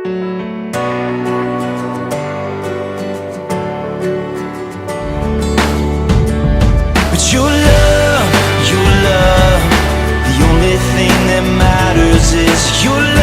But your love, the only thing that matters is your love.